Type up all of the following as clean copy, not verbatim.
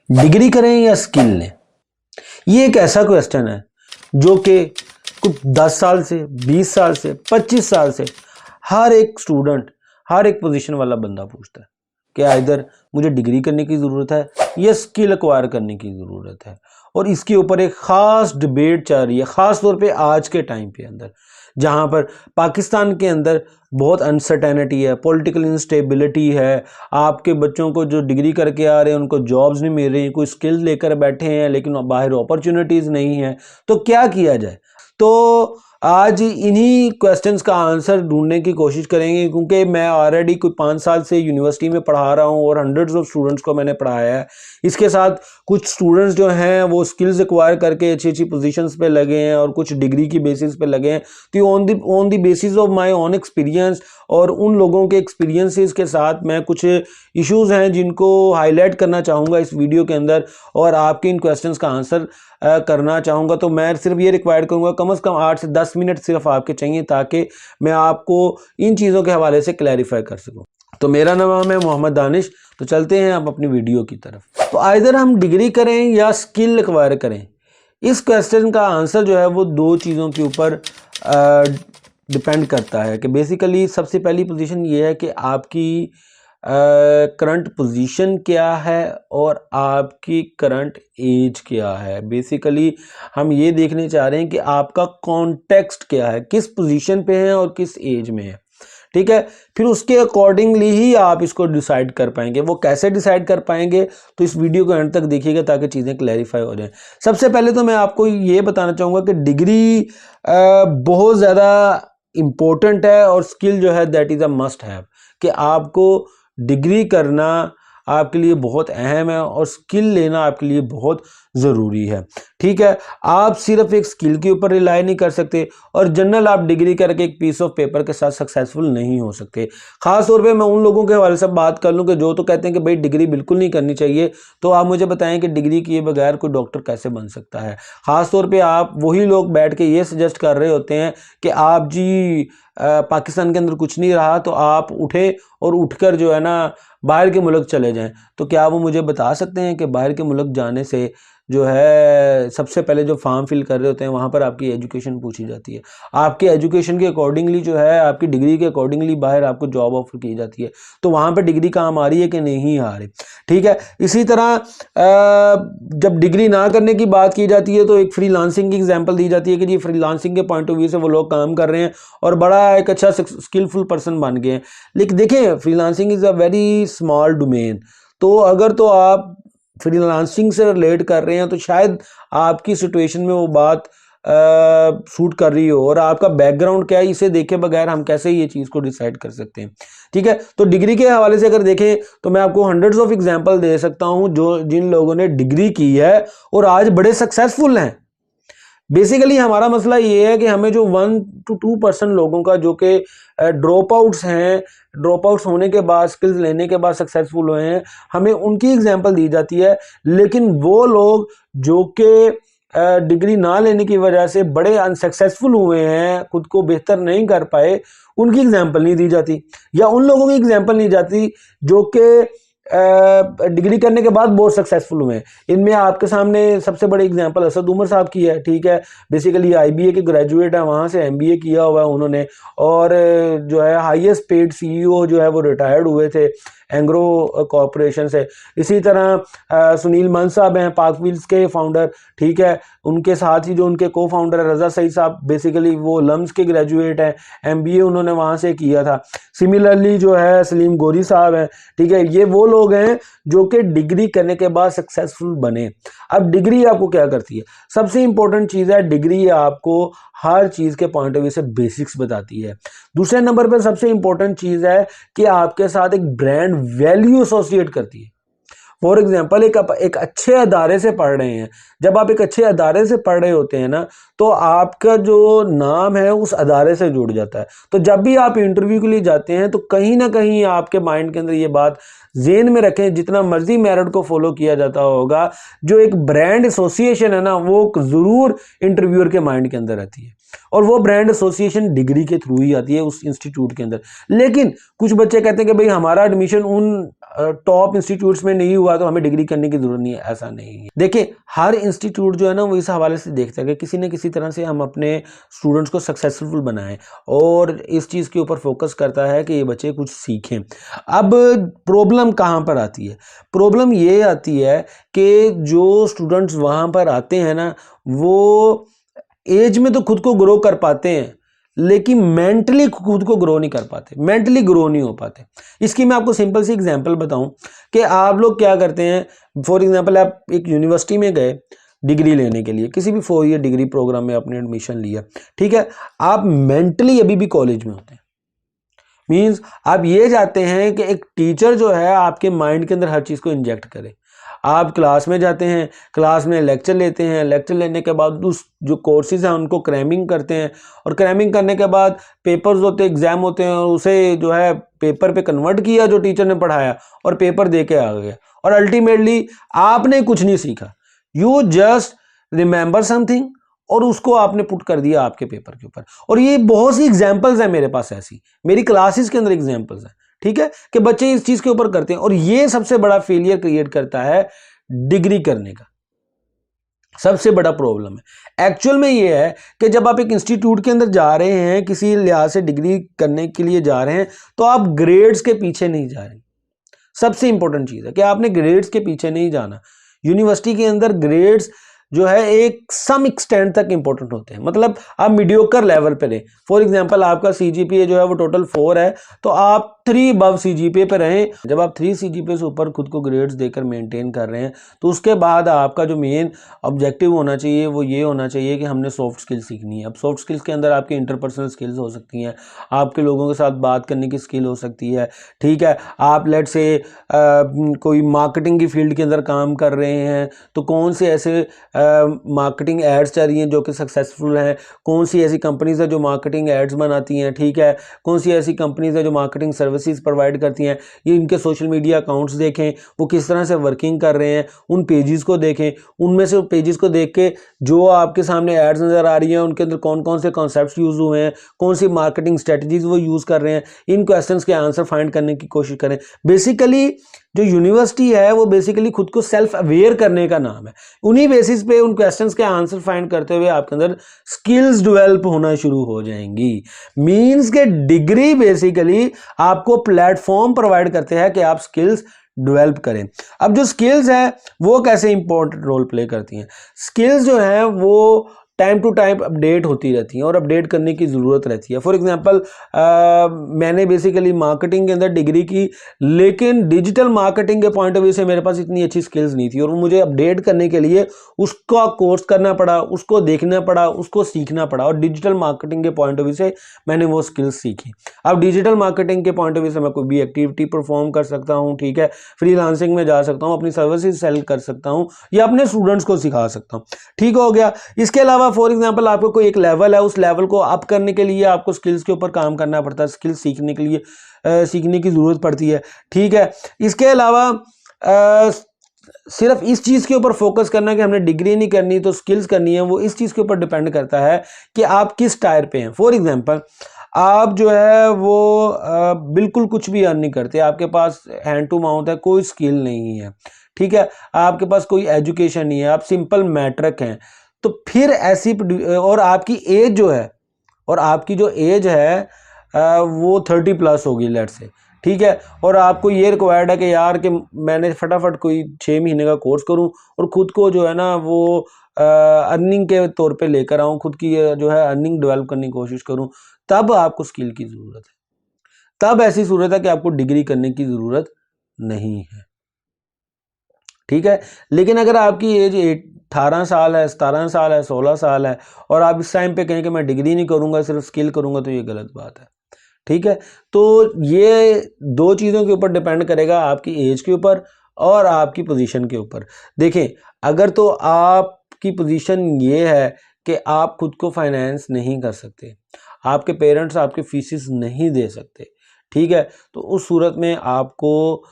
Degree करें या skill लें, ये एक ऐसा क्वेश्चन है जो कि कुछ 10 साल से 20 साल से 25 साल से हर एक स्टूडेंट, हर एक पोजीशन वाला बंदा पूछता है कि इधर मुझे डिग्री करने की ज़रूरत है या स्किल एक्वायर करने की ज़रूरत है। और इसके ऊपर एक ख़ास डिबेट चल रही है, ख़ास तौर पे आज के टाइम पे अंदर, जहाँ पर पाकिस्तान के अंदर बहुत अनसर्टेनिटी है, पॉलिटिकल इंस्टेबिलिटी है। आपके बच्चों को जो डिग्री करके आ रहे हैं उनको जॉब्स नहीं मिल रही, कोई स्किल लेकर बैठे हैं लेकिन बाहर अपॉर्चुनिटीज़ नहीं है। तो क्या किया जाए? तो आज इन्हीं क्वेश्चंस का आंसर ढूंढने की कोशिश करेंगे, क्योंकि मैं ऑलरेडी कोई 5 साल से यूनिवर्सिटी में पढ़ा रहा हूँ और हंड्रेड्स ऑफ स्टूडेंट्स को मैंने पढ़ाया है। इसके साथ कुछ स्टूडेंट्स जो हैं वो स्किल्स एक्वायर करके अच्छी अच्छी पोजीशंस पे लगे हैं और कुछ डिग्री की बेसिस पे लगे हैं। तो on the basis of my own experience और उन लोगों के एक्सपीरियंसेस के साथ मैं कुछ इश्यूज़ हैं जिनको हाईलाइट करना चाहूँगा इस वीडियो के अंदर और आपके इन क्वेश्चंस का आंसर करना चाहूँगा। तो मैं सिर्फ ये रिक्वायर करूँगा, कम से कम 8 से 10 मिनट सिर्फ आपके चाहिए ताकि मैं आपको इन चीज़ों के हवाले से क्लैरिफाई कर सकूँ। तो मेरा नाम है मोहम्मद दानिश। तो चलते हैं अब अपनी वीडियो की तरफ। तो आइदर हम डिग्री करें या स्किल एक्वायर करें, इस क्वेश्चन का आंसर जो है वो दो चीज़ों के ऊपर डिपेंड करता है। कि बेसिकली सबसे पहली पोजीशन ये है कि आपकी करंट पोजीशन क्या है और आपकी करंट एज क्या है। बेसिकली हम ये देखने चाह रहे हैं कि आपका कॉन्टेक्स्ट क्या है, किस पोजीशन पे है और किस एज में है। ठीक है, फिर उसके अकॉर्डिंगली ही आप इसको डिसाइड कर पाएंगे। वो कैसे डिसाइड कर पाएंगे, तो इस वीडियो को एंड तक देखिएगा ताकि चीज़ें क्लैरिफाई हो जाएं। सबसे पहले तो मैं आपको ये बताना चाहूँगा कि डिग्री बहुत ज़्यादा इम्पोर्टेंट है और स्किल जो है that is a must have. कि आपको डिग्री करना आपके लिए बहुत अहम है और स्किल लेना आपके लिए बहुत ज़रूरी है। ठीक है, आप सिर्फ एक स्किल के ऊपर रिलाई नहीं कर सकते और जनरल आप डिग्री करके एक पीस ऑफ पेपर के साथ सक्सेसफुल नहीं हो सकते। ख़ास तौर पे मैं उन लोगों के हवाले से बात कर लूँ कि जो तो कहते हैं कि भाई डिग्री बिल्कुल नहीं करनी चाहिए। तो आप मुझे बताएं कि डिग्री किए बगैर कोई डॉक्टर कैसे बन सकता है। ख़ास तौर पर आप वही लोग बैठ के ये सजेस्ट कर रहे होते हैं कि आप जी पाकिस्तान के अंदर कुछ नहीं रहा तो आप उठे और उठकर जो है ना बाहर के मुल्क चले जाएं। तो क्या वो मुझे बता सकते हैं कि बाहर के मुल्क जाने से जो है सबसे पहले जो फॉर्म फिल कर रहे होते हैं वहाँ पर आपकी एजुकेशन पूछी जाती है, आपके एजुकेशन के अकॉर्डिंगली जो है आपकी डिग्री के अकॉर्डिंगली बाहर आपको जॉब ऑफर की जाती है। तो वहाँ पर डिग्री काम आ रही है कि नहीं आ रही। ठीक है, इसी तरह जब डिग्री ना करने की बात की जाती है तो एक फ्रीलांसिंग की एग्जांपल दी जाती है कि जी फ्रीलांसिंग के पॉइंट ऑफ व्यू से वो लोग काम कर रहे हैं और बड़ा एक अच्छा स्किलफुल पर्सन बन गए हैं। लेकिन देखें, freelancing is a very small domain. तो अगर तो आप फ्रीलांसिंग से रिलेट कर रहे हैं तो शायद आपकी सिचुएशन में वो बात सूट कर रही हो और आपका बैकग्राउंड क्या है इसे देखे बगैर हम कैसे ये चीज़ को डिसाइड कर सकते हैं। ठीक है, तो डिग्री के हवाले से अगर देखें तो मैं आपको हंड्रेड्स ऑफ एग्जांपल दे सकता हूं जो जिन लोगों ने डिग्री की है और आज बड़े सक्सेसफुल हैं। बेसिकली हमारा मसला ये है कि हमें जो 1 to 2% लोगों का जो कि ड्रॉप आउट्स हैं, ड्रॉप आउट्स होने के बाद स्किल्स लेने के बाद सक्सेसफुल हुए हैं, हमें उनकी एग्जांपल दी जाती है। लेकिन वो लोग जो कि डिग्री ना लेने की वजह से बड़े अनसक्सेसफुल हुए हैं, खुद को बेहतर नहीं कर पाए, उनकी एग्जांपल नहीं दी जाती। या उन लोगों की एग्जांपल नहीं जाती जो कि डिग्री करने के बाद बहुत सक्सेसफुल हुए हैं। इनमें आपके सामने सबसे बड़ी एग्जांपल असद उमर साहब की है। ठीक है, बेसिकली आईबीए के ग्रेजुएट है, वहाँ से एमबीए किया हुआ है उन्होंने और जो है हाईएस्ट पेड सीईओ जो है वो रिटायर्ड हुए थे एंग्रो कॉरपोरेशन से। इसी तरह सुनील मन साहब हैं पाक व्हील्स के फाउंडर। ठीक है, उनके साथ ही जो उनके को फाउंडर है रजा सईद साहब, बेसिकली वो लम्स के ग्रेजुएट हैं, एमबीए उन्होंने वहाँ से किया था। सिमिलरली जो है सलीम गोरी साहब हैं। ठीक है, ये वो लोग हैं जो कि डिग्री करने के बाद सक्सेसफुल बने। अब डिग्री आपको क्या करती है? सबसे इंपॉर्टेंट चीज़ है डिग्री आपको हर चीज़ के पॉइंट ऑफ व्यू से बेसिक्स बताती है। दूसरे नंबर पर सबसे इंपॉर्टेंट चीज़ है कि आपके साथ एक ब्रांड वैल्यू एसोसिएट करती है। फॉर एग्जाम्पल एक अच्छे अदारे से पढ़ रहे हैं, जब आप एक अच्छे अदारे से पढ़ रहे होते हैं ना तो आपका जो नाम है उस अदारे से जुड़ जाता है। तो जब भी आप इंटरव्यू के लिए जाते हैं तो कहीं ना कहीं आपके माइंड के अंदर ये बात जेन में रखें, जितना मर्जी मेरिट को फॉलो किया जाता होगा, जो एक ब्रांड एसोसिएशन है ना वो ज़रूर इंटरव्यूअर के माइंड के अंदर रहती है और वो ब्रांड एसोसिएशन डिग्री के थ्रू ही आती है उस इंस्टीट्यूट के अंदर। लेकिन कुछ बच्चे कहते हैं कि भाई हमारा एडमिशन उन टॉप इंस्टीट्यूट्स में नहीं हुआ तो हमें डिग्री करने की जरूरत नहीं है, ऐसा नहीं है। देखिए हर इंस्टीट्यूट जो है ना वो इस हवाले से देखता है कि किसी न किसी तरह से हम अपने स्टूडेंट्स को सक्सेसफुल बनाएं और इस चीज़ के ऊपर फोकस करता है कि ये बच्चे कुछ सीखें। अब प्रॉब्लम कहाँ पर आती है? प्रॉब्लम ये आती है कि जो स्टूडेंट्स वहाँ पर आते हैं ना वो एज में तो खुद को ग्रो कर पाते हैं लेकिन मेंटली खुद को ग्रो नहीं कर पाते, मेंटली ग्रो नहीं हो पाते। इसकी मैं आपको सिंपल सी एग्जांपल बताऊं कि आप लोग क्या करते हैं। फॉर एग्जांपल आप एक यूनिवर्सिटी में गए डिग्री लेने के लिए, किसी भी 4 ईयर डिग्री प्रोग्राम में आपने एडमिशन लिया, ठीक है, आप मेंटली अभी भी कॉलेज में होते हैं। मीन्स आप ये चाहते हैं कि एक टीचर जो है आपके माइंड के अंदर हर चीज़ को इंजेक्ट करे। आप क्लास में जाते हैं, क्लास में लेक्चर लेते हैं, लेक्चर लेने के बाद उस जो कोर्सेज हैं उनको क्रैमिंग करते हैं और क्रैमिंग करने के बाद पेपर्स होते हैं, एग्जाम होते हैं और उसे जो है पेपर पे कन्वर्ट किया जो टीचर ने पढ़ाया और पेपर दे के आ गया और अल्टीमेटली आपने कुछ नहीं सीखा। यू जस्ट रिमेंबर समथिंग और उसको आपने पुट कर दिया आपके पेपर के ऊपर। और ये बहुत सी एग्जाम्पल्स हैं मेरे पास, ऐसी मेरी क्लासेस के अंदर एग्जाम्पल्स हैं, ठीक है, कि बच्चे इस चीज के ऊपर करते हैं और ये सबसे बड़ा फेलियर क्रिएट करता है डिग्री करने का। सबसे बड़ा प्रॉब्लम है एक्चुअल में ये है कि जब आप एक इंस्टीट्यूट के अंदर जा रहे हैं, किसी लिहाज से डिग्री करने के लिए जा रहे हैं, तो आप ग्रेड्स के पीछे नहीं जा रहे। सबसे इंपॉर्टेंट चीज है कि आपने ग्रेड्स के पीछे नहीं जाना। यूनिवर्सिटी के अंदर ग्रेड्स जो है एक सम एक्सटेंट तक इंपॉर्टेंट होते हैं, मतलब आप मीडियोकर लेवल पे रहे। फॉर एग्जांपल आपका सीजीपीए जो है वो टोटल 4 है तो आप 3 अबव सीजीपीए पे रहें। जब आप 3 सीजीपीए से ऊपर खुद को ग्रेड्स देकर मेंटेन कर रहे हैं तो उसके बाद आपका जो मेन ऑब्जेक्टिव होना चाहिए वो ये होना चाहिए कि हमने सॉफ्ट स्किल्स सीखनी है। अब सॉफ्ट स्किल्स के अंदर आपकी इंटरपर्सनल स्किल्स हो सकती हैं, आपके लोगों के साथ बात करने की स्किल हो सकती है, ठीक है। आप लेट से कोई मार्केटिंग की फील्ड के अंदर काम कर रहे हैं तो कौन से ऐसे मार्केटिंग एड्स चल रही हैं जो कि सक्सेसफुल हैं, कौन सी ऐसी कंपनीज है जो मार्केटिंग एड्स बनाती हैं, ठीक है, कौन सी ऐसी कंपनीज है जो मार्केटिंग सर्विसेज प्रोवाइड करती हैं। ये इनके सोशल मीडिया अकाउंट्स देखें, वो किस तरह से वर्किंग कर रहे हैं, उन पेजेस को देखें, उनमें से पेजेस को देख के जो आपके सामने एड्स नज़र आ रही हैं उनके अंदर कौन कौन से कॉन्सेप्ट्स यूज़ हुए हैं, कौन सी मार्केटिंग स्ट्रेटजीज वो यूज़ कर रहे हैं, इन क्वेश्चंस के आंसर फाइंड करने की कोशिश करें। बेसिकली जो यूनिवर्सिटी है वो बेसिकली खुद को सेल्फ अवेयर करने का नाम है। उन्हीं बेसिस पे उन क्वेश्चंस के आंसर फाइंड करते हुए आपके अंदर स्किल्स डेवलप होना शुरू हो जाएंगी। मींस के डिग्री बेसिकली आपको प्लेटफॉर्म प्रोवाइड करते हैं कि आप स्किल्स डेवलप करें। अब जो स्किल्स हैं वो कैसे इंपॉर्टेंट रोल प्ले करती हैं? स्किल्स जो हैं वो टाइम टू टाइम अपडेट होती रहती हैं और अपडेट करने की ज़रूरत रहती है। फॉर एग्जांपल मैंने बेसिकली मार्केटिंग के अंदर डिग्री की, लेकिन डिजिटल मार्केटिंग के पॉइंट ऑफ व्यू से मेरे पास इतनी अच्छी स्किल्स नहीं थी और मुझे अपडेट करने के लिए उसका कोर्स करना पड़ा, उसको देखना पड़ा, उसको सीखना पड़ा और डिजिटल मार्केटिंग के पॉइंट ऑफ व्यू से मैंने वो स्किल्स सीखी। अब डिजिटल मार्केटिंग के पॉइंट ऑफ व्यू से मैं कोई भी एक्टिविटी परफॉर्म कर सकता हूँ, ठीक है, फ्रीलांसिंग में जा सकता हूँ, अपनी सर्विसेज सेल कर सकता हूँ या अपने स्टूडेंट्स को सिखा सकता हूँ, ठीक हो गया। इसके अलावा फॉर एग्जांपल आपको कोई एक लेवल है, उस लेवल को अप करने के लिए आपको स्किल्स के ऊपर काम करना पड़ता है, स्किल्स सीखने के लिए सीखने की ज़रूरत पड़ती है, ठीक है। इसके अलावा सिर्फ इस चीज़ के ऊपर फोकस करना कि हमने डिग्री नहीं करनी तो स्किल्स करनी है, वो इस चीज़ के ऊपर डिपेंड करता है कि आप किस टायर पे हैं। फॉर एग्जांपल आप जो है वो बिल्कुल कुछ भी अर्न नहीं करते, आपके पास हैंड टू माउथ है, कोई स्किल नहीं है, ठीक है, आपके पास कोई एजुकेशन नहीं है, आप सिंपल मैट्रिक हैं, तो फिर ऐसी और आपकी एज जो है और आपकी जो एज है वो 30+ होगी लेट से, ठीक है, और आपको ये रिक्वायर्ड है कि यार कि मैंने फटाफट कोई 6 महीने का कोर्स करूं और ख़ुद को जो है ना वो अर्निंग के तौर पे लेकर आऊं, खुद की जो है अर्निंग डेवलप करने की कोशिश करूं, तब आपको स्किल की ज़रूरत है। तब ऐसी सूरत है कि आपको डिग्री करने की ज़रूरत नहीं है, ठीक है। लेकिन अगर आपकी एज 18 साल है, 17 साल है, 16 साल है और आप इस टाइम पे कहें कि मैं डिग्री नहीं करूंगा सिर्फ स्किल करूंगा, तो ये गलत बात है, ठीक है। तो ये 2 चीज़ों के ऊपर डिपेंड करेगा, आपकी एज के ऊपर और आपकी पोजीशन के ऊपर। देखें, अगर तो आपकी पोजीशन ये है कि आप खुद को फाइनेंस नहीं कर सकते, आपके पेरेंट्स आपके फीसिस नहीं दे सकते, ठीक है, तो उस सूरत में आपको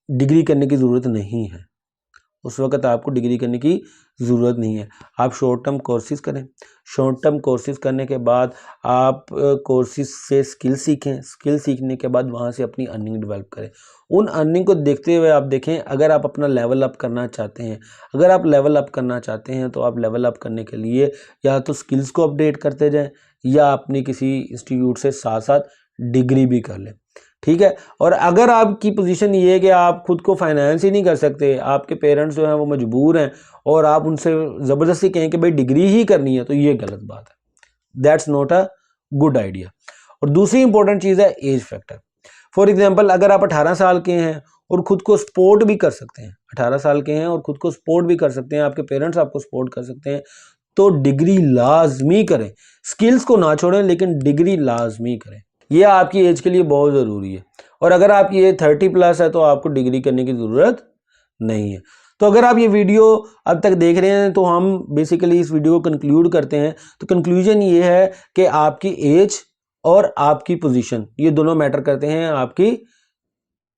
डिग्री करने की ज़रूरत नहीं है। उस वक्त आपको डिग्री करने की ज़रूरत नहीं है। आप शॉर्ट टर्म कोर्सेज़ करें, शॉर्ट टर्म कोर्सेज़ करने के बाद आप कोर्सेज़ से स्किल सीखें, स्किल सीखने के बाद वहाँ से अपनी अर्निंग डेवलप करें। उन अर्निंग को देखते हुए आप देखें, अगर आप अपना लेवल अप करना चाहते हैं, अगर आप लेवल अप करना चाहते हैं तो आप लेवल अप करने के लिए या तो स्किल्स को अपडेट करते जाएं या अपनी किसी इंस्टीट्यूट से साथ साथ डिग्री भी कर लें, ठीक है। और अगर आपकी पोजीशन ये है कि आप खुद को फाइनेंस ही नहीं कर सकते, आपके पेरेंट्स जो हैं वो मजबूर हैं और आप उनसे ज़बरदस्ती कहें कि भाई डिग्री ही करनी है, तो ये गलत बात है। That's not a good idea. और दूसरी इंपॉर्टेंट चीज़ है एज फैक्टर। फॉर एग्जाम्पल, अगर आप 18 साल के हैं और खुद को सपोर्ट भी कर सकते हैं, 18 साल के हैं और खुद को सपोर्ट भी कर सकते हैं, आपके पेरेंट्स आपको सपोर्ट कर सकते हैं, तो डिग्री लाजमी करें। स्किल्स को ना छोड़ें लेकिन डिग्री लाजमी करें। ये आपकी एज के लिए बहुत ज़रूरी है। और अगर आपकी एज 30+ है तो आपको डिग्री करने की ज़रूरत नहीं है। तो अगर आप ये वीडियो अब तक देख रहे हैं तो हम बेसिकली इस वीडियो को कंक्लूड करते हैं। तो कंक्लूजन ये है कि आपकी एज और आपकी पोजीशन ये दोनों मैटर करते हैं आपकी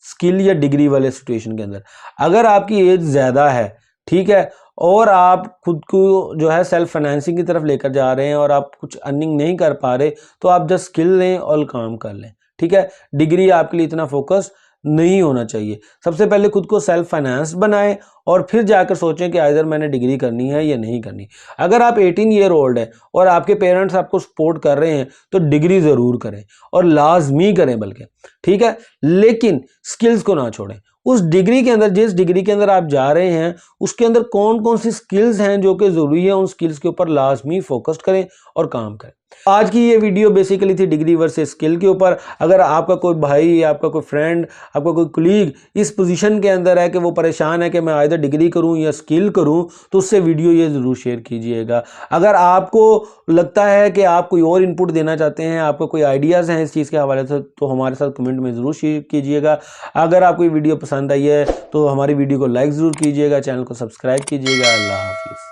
स्किल या डिग्री वाले सिचुएशन के अंदर। अगर आपकी एज ज़्यादा है, ठीक है, और आप खुद को जो है सेल्फ फाइनेंसिंग की तरफ लेकर जा रहे हैं और आप कुछ अर्निंग नहीं कर पा रहे, तो आप जस्ट स्किल लें और काम कर लें, ठीक है। डिग्री आपके लिए इतना फोकस नहीं होना चाहिए। सबसे पहले खुद को सेल्फ फाइनेंस बनाएं और फिर जाकर सोचें कि आइदर मैंने डिग्री करनी है या नहीं करनी। अगर आप 18 ईयर ओल्ड है और आपके पेरेंट्स आपको सपोर्ट कर रहे हैं तो डिग्री ज़रूर करें और लाजमी करें बल्कि, ठीक है, लेकिन स्किल्स को ना छोड़ें। उस डिग्री के अंदर, जिस डिग्री के अंदर आप जा रहे हैं उसके अंदर कौन कौन सी स्किल्स हैं जो कि ज़रूरी है, उन स्किल्स के ऊपर लाजमी फोकस करें और काम करें। आज की ये वीडियो बेसिकली थी डिग्री वर्सेस स्किल के ऊपर। अगर आपका कोई भाई, आपका कोई फ्रेंड, आपका कोई कलीग इस पोजीशन के अंदर है कि वो परेशान है कि मैं आइदर डिग्री करूं या स्किल करूं, तो उससे वीडियो ये ज़रूर शेयर कीजिएगा। अगर आपको लगता है कि आप कोई और इनपुट देना चाहते हैं, आपको कोई आइडियाज़ हैं इस चीज़ के हवाले से, तो हमारे साथ कमेंट में ज़रूर शेयर कीजिएगा। अगर आपको ये वीडियो पसंद आई है तो हमारी वीडियो को लाइक ज़रूर कीजिएगा, चैनल को सब्सक्राइब कीजिएगा। अल्लाह हाफिज़।